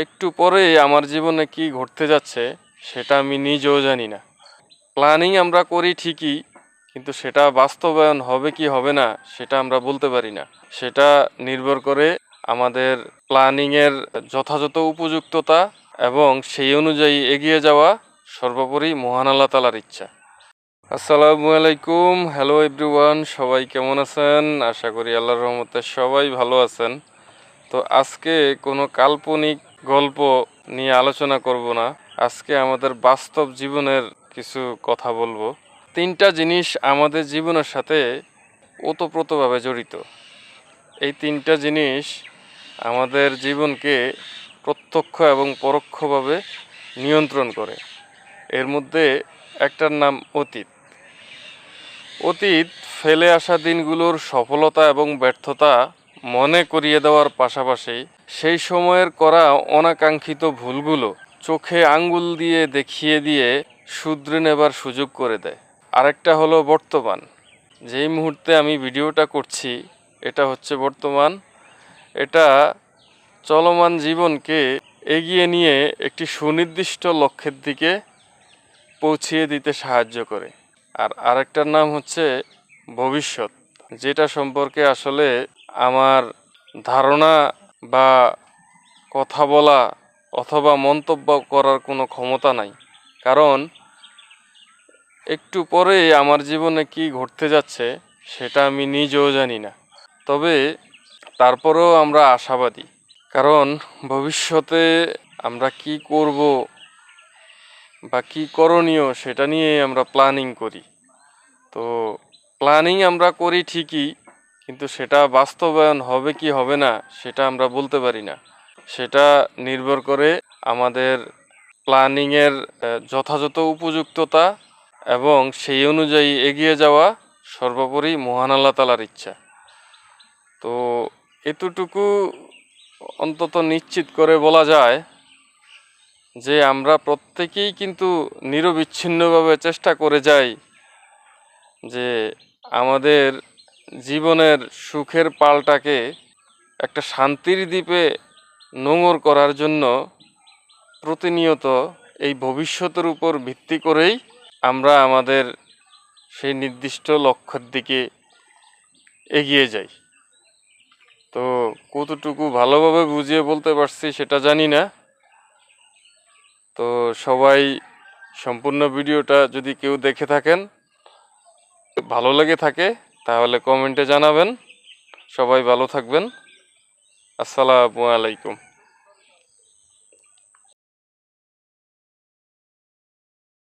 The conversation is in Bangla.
একটু পরে আমার জীবনে কি ঘটতে যাচ্ছে সেটা আমি নিজেও জানি না। প্ল্যানিং আমরা করি ঠিকই, কিন্তু সেটা বাস্তবায়ন হবে কি হবে না সেটা আমরা বলতে পারি না। সেটা নির্ভর করে আমাদের প্ল্যানিংয়ের যথাযথ উপযুক্ততা এবং সেই অনুযায়ী এগিয়ে যাওয়া সর্বোপরি মহান আল্লাহ তাআলার ইচ্ছা। আসসালামু আলাইকুম, হ্যালো এভরিওয়ান, সবাই কেমন আছেন? আশা করি আল্লাহর রহমতে সবাই ভালো আছেন। তো আজকে কোনো কাল্পনিক গল্প নিয়ে আলোচনা করব না, আজকে আমাদের বাস্তব জীবনের কিছু কথা বলবো। তিনটা জিনিস আমাদের জীবনের সাথে ওতপ্রোতভাবে জড়িত। এই তিনটা জিনিস আমাদের জীবনকে প্রত্যক্ষ এবং পরোক্ষভাবে নিয়ন্ত্রণ করে। এর মধ্যে একটার নাম অতীত। অতীত ফেলে আসা দিনগুলোর সফলতা এবং ব্যর্থতা মনে করিয়ে দেওয়ার পাশাপাশি সেই সময়ের করা অনাকাঙ্ক্ষিত ভুলগুলো চোখে আঙ্গুল দিয়ে দেখিয়ে দিয়ে শুধরে নেবার সুযোগ করে দেয়। আরেকটা হলো বর্তমান। যেই মুহূর্তে আমি ভিডিওটা করছি এটা হচ্ছে বর্তমান। এটা চলমান জীবনকে এগিয়ে নিয়ে একটি সুনির্দিষ্ট লক্ষ্যের দিকে পৌঁছিয়ে দিতে সাহায্য করে। আর আরেকটার নাম হচ্ছে ভবিষ্যৎ, যেটা সম্পর্কে আসলে আমার ধারণা বা কথা বলা অথবা মন্তব্য করার কোনো ক্ষমতা নাই। কারণ একটু পরে আমার জীবনে কি ঘটতে যাচ্ছে সেটা আমি নিজেও জানি না। তবে তারপরেও আমরা আশাবাদী, কারণ ভবিষ্যতে আমরা কি করব বা কি করণীয় সেটা নিয়ে আমরা প্ল্যানিং করি। তো প্ল্যানিং আমরা করি ঠিকই, কিন্তু সেটা বাস্তবায়ন হবে কি হবে না সেটা আমরা বলতে পারি না। সেটা নির্ভর করে আমাদের প্ল্যানিংয়ের যথাযথ উপযুক্ততা এবং সেই অনুযায়ী এগিয়ে যাওয়া সর্বোপরি মহান আল্লাহ তাআলার ইচ্ছা। তো এতটুকু অন্তত নিশ্চিত করে বলা যায় যে আমরা প্রত্যেকেই কিন্তু নিরবিচ্ছিন্নভাবে চেষ্টা করে যাই যে আমাদের জীবনের সুখের পালটাকে একটা শান্তির দ্বীপে নোঙর করার জন্য প্রতিনিয়ত এই ভবিষ্যতের উপর ভিত্তি করেই আমরা আমাদের সেই নির্দিষ্ট লক্ষ্যের দিকে এগিয়ে যাই। তো কতটুকু ভালোভাবে বুঝিয়ে বলতে পারছি সেটা জানি না। তো সবাই সম্পূর্ণ ভিডিওটা যদি কেউ দেখে থাকেন, ভালো লেগে থাকে, তাহলে কমেন্টে জানাবেন। সবাই ভালো থাকবেন। আসসালামু আলাইকুম।